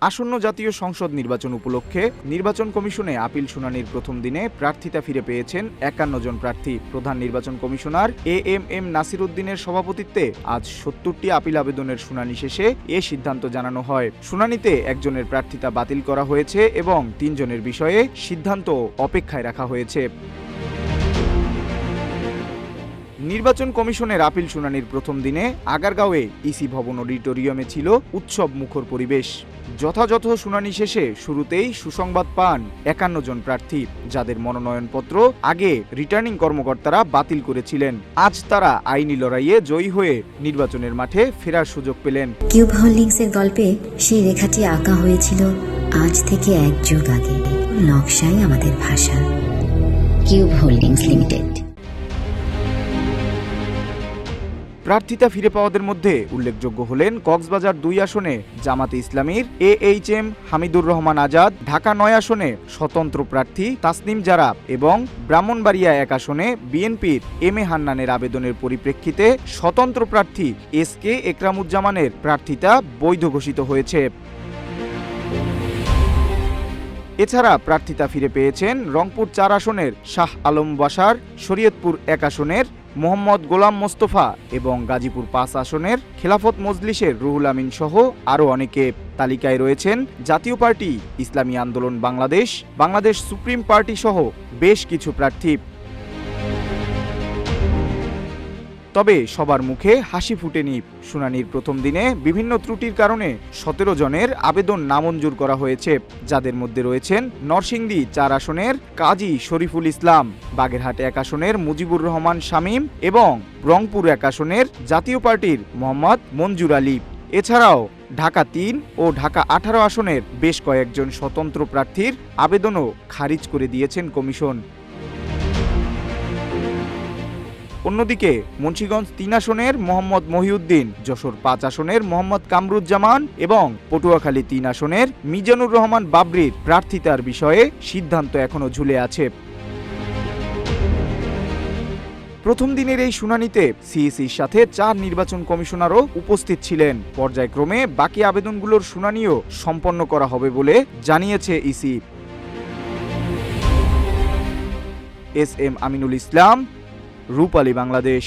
আসন্ন জাতীয় সংসদ নির্বাচন উপলক্ষে নির্বাচন কমিশনে আপিল শুনানির প্রথম দিনে প্রার্থিতা ফিরে পেয়েছেন ৫১ জন প্রার্থী। প্রধান নির্বাচন কমিশনার এএমএম নাসির উদ্দিনের সভাপতিত্বে আজ ৭০টি আপিল আবেদনের শুনানি শেষে এ সিদ্ধান্ত জানানো হয়। শুনানিতে একজনের প্রার্থিতা বাতিল করা হয়েছে এবং ৩ জনের বিষয়ে সিদ্ধান্ত অপেক্ষায় রাখা হয়েছে। নির্বাচন কমিশনের আপিল শুনানির প্রথম দিনে আগারগাঁওয়ে ইসি ভবন অডিটোরিয়ামে ছিল উৎসব মুখর পরিবেশ। যথাযথ শুনানি শেষে শুরুতেই সুসংবাদ পান ৫১ জন প্রার্থী, যাদের মনোনয়নপত্র আগে রিটার্নিং কর্মকর্তারা বাতিল করেছিলেন। আজ তারা আইনি লড়াইয়ে জয়ী হয়ে নির্বাচনের মাঠে ফেরার সুযোগ পেলেন। কিউব হোল্ডিংসের গল্পে সেই রেখাটি আঁকা হয়েছিল আজ থেকে ১ যুগ আগে। নকশাই আমাদের ভাষা। Cube holdings limited. প্রার্থিতা ফিরে পাওয়াদের মধ্যে উল্লেখযোগ্য হলেন কক্সবাজার ২ আসনে জামাতে ইসলামীর AHM হামিদুর রহমান আজাদ, ঢাকা ৯ আসনে স্বতন্ত্র প্রার্থী তাসনিম জারা এবং ব্রাহ্মণবাড়িয়া ১ আসনে বিএনপির এম এ হান্নানের আবেদনের পরিপ্রেক্ষিতে স্বতন্ত্র প্রার্থী SK একরামুজ্জামানের প্রার্থিতা বৈধ ঘোষিত হয়েছে। এছাড়া প্রার্থিতা ফিরে পেয়েছেন রংপুর ৪ আসনের শাহ আলম বাশার, শরীয়তপুর ১ আসনের মোহাম্মদ গোলাম মোস্তফা এবং গাজীপুর ৫ আসনের খেলাফত মজলিসের রুহুল আমিন সহ আরও অনেকে। তালিকায় রয়েছেন জাতীয় পার্টি, ইসলামী আন্দোলন বাংলাদেশ, বাংলাদেশ সুপ্রিম পার্টি সহ বেশ কিছু প্রার্থী। তবে সবার মুখে হাসি ফুটেনি। শুনানির প্রথম দিনে বিভিন্ন ত্রুটির কারণে ১৭ জনের আবেদন নামঞ্জুর করা হয়েছে, যাদের মধ্যে রয়েছেন নরসিংদী ৪ আসনের কাজী শরীফুল ইসলাম, বাগেরহাট ১ আসনের মুজিবুর রহমান শামীম এবং রংপুর ১ আসনের জাতীয় পার্টির মোহাম্মদ মঞ্জুর আলী। এছাড়াও ঢাকা ৩ ও ঢাকা ১৮ আসনের বেশ কয়েকজন স্বতন্ত্র প্রার্থীর আবেদনও খারিজ করে দিয়েছেন কমিশন। অন্যদিকে মুন্সিগঞ্জ ৩ আসনের মোহাম্মদ মহিউদ্দিন, যশোর ৫ আসনের মোহাম্মদ কামরুজ্জামান এবং পটুয়াখালী ৩ আসনের মিজানুর রহমান বাবরির প্রার্থিতার বিষয়ে সিদ্ধান্ত এখনো ঝুলে আছে। প্রথম দিনের এই শুনানিতে সিইসির সাথে ৪ নির্বাচন কমিশনারও উপস্থিত ছিলেন। পর্যায়ক্রমে বাকি আবেদনগুলোর শুনানিও সম্পন্ন করা হবে বলে জানিয়েছে ইসি। SM আমিনুল ইসলাম, রূপালী বাংলাদেশ।